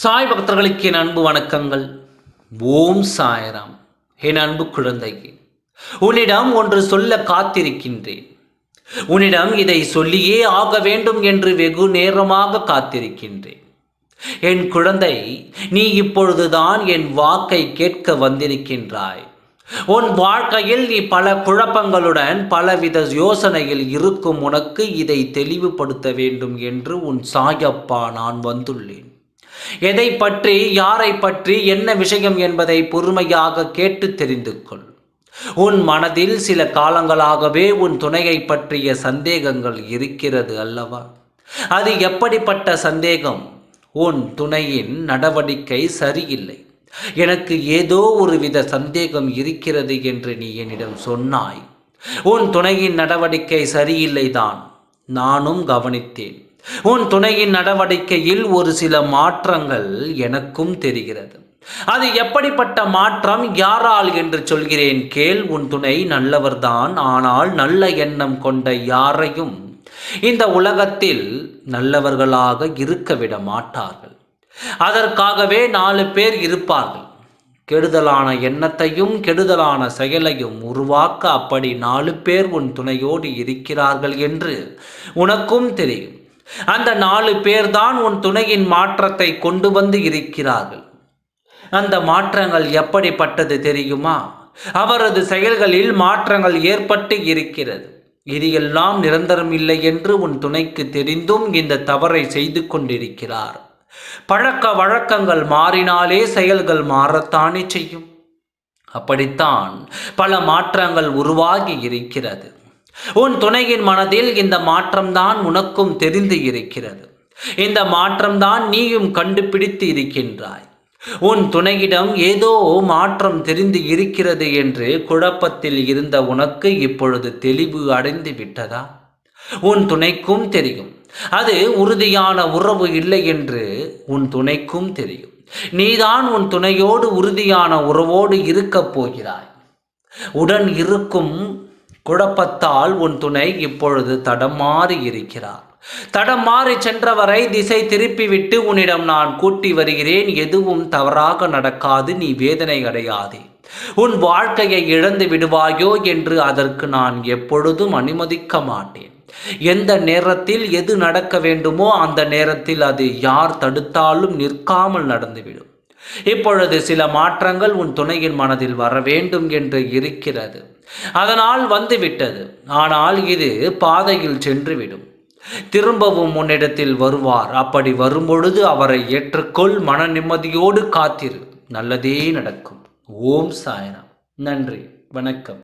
சாய் பக்தர்களுக்கு என் அன்பு வணக்கங்கள். ஓம் சாய்ராம். என் அன்பு குழந்தையே, உன்னிடம் ஒன்று சொல்ல காத்திருக்கின்றேன். உன்னிடம் இதை சொல்லியே ஆக வேண்டும் என்று வெகு நேரமாக காத்திருக்கின்றேன். என் குழந்தை, நீ இப்பொழுதுதான் என் வாக்கை கேட்க வந்திருக்கின்றாய். உன் வாழ்க்கையில் நீ பல குழப்பங்களுடன் பலவித யோசனையில் இருக்கும் உனக்கு இதை தெளிவுபடுத்த வேண்டும் என்று உன் சாயப்பா நான் வந்துள்ளேன். எதை பற்றி, யாரை பற்றி, என்ன விஷயம் என்பதை பொறுமையாக கேட்டு தெரிந்து கொள். உன் மனதில் சில காலங்களாகவே உன் துணையை பற்றிய சந்தேகங்கள் இருக்கிறது அல்லவா? அது எப்படிப்பட்ட சந்தேகம்? உன் துணையின் நடவடிக்கை சரியில்லை, எனக்கு ஏதோ ஒரு வித சந்தேகம் இருக்கிறது என்று நீ என்னிடம் சொன்னாய். உன் துணையின் நடவடிக்கை சரியில்லைதான், நானும் கவனித்தேன். உன் துணையின் நடவடிக்கையில் ஒரு சில மாற்றங்கள் எனக்கும் தெரிகிறது. அது எப்படிப்பட்ட மாற்றம், யாரால் என்று சொல்கிறேன் கேள். உன் துணை நல்லவர்தான், ஆனால் நல்ல எண்ணம் கொண்ட யாரையும் இந்த உலகத்தில் நல்லவர்களாக இருக்க விட மாட்டார்கள். அதற்காகவே 4 பேர் இருப்பார்கள். கெடுதலான எண்ணத்தையும் கெடுதலான செயலையும் உருவாக்க அப்படி 4 பேர் உன் துணையோடு இருக்கிறார்கள் என்று உனக்கும் தெரியும். அந்த 4 பேர்தான் உன் துணையின் மாற்றத்தை கொண்டு வந்து இருக்கிறார்கள். அந்த மாற்றங்கள் எப்படிப்பட்டது தெரியுமா? அவரது செயல்களில் மாற்றங்கள் ஏற்பட்டு இருக்கிறது. இது எல்லாம் நிரந்தரம் இல்லை என்று உன் துணைக்கு தெரிந்தும் இந்த தவறை செய்து கொண்டிருக்கிறார். பழக்க வழக்கங்கள் மாறினாலே செயல்கள் மாறத்தானே செய்யும். அப்படித்தான் பல மாற்றங்கள் உருவாகி இருக்கிறது. உன் துணையின் மனதில் இந்த மாற்றம்தான் உனக்கும் தெரிந்து இருக்கிறது. இந்த மாற்றம்தான் நீயும் கண்டுபிடித்து இருக்கின்றாய். உன் துணையிடம் ஏதோ மாற்றம் தெரிந்து இருக்கிறது என்று குழப்பத்தில் இருந்த உனக்கு இப்பொழுது தெளிவு அடைந்து விட்டதா? உன் துணைக்கும் தெரியும், அது உறுதியான உறவு இல்லை என்று உன் துணைக்கும் தெரியும். நீதான் உன் துணையோடு உறுதியான உறவோடு இருக்கப் போகிறாய். உடன் இருக்கும் குழப்பத்தால் உன் துணை இப்பொழுது தடமாறி இருக்கிறார். தடமாறி சென்றவரை திசை திருப்பிவிட்டு உன்னிடம் நான் கூட்டி வருகிறேன். எதுவும் தவறாக நடக்காது, நீ வேதனை அடையாதே. உன் வாழ்க்கையை இழந்து விடுவாயோ என்று அதற்கு நான் எப்பொழுதும் அனுமதிக்க மாட்டேன். எந்த நேரத்தில் எது நடக்க வேண்டுமோ அந்த நேரத்தில் அது யார் தடுத்தாலும் நிற்காமல் நடந்துவிடும். இப்பொழுது சில மாற்றங்கள் உன் துணையின் மனதில் வர வேண்டும் என்று இருக்கிறது. அதனால் வந்துவிட்டது. ஆனால் இது பாதையில் சென்றுவிடும். திரும்பவும் உன்னிடத்தில் வருவார். அப்படி வரும்பொழுது அவரை ஏற்றுக்கொள். மன நிம்மதியோடு காத்திரு, நல்லதே நடக்கும். ஓம் சாய்ராம். நன்றி, வணக்கம்.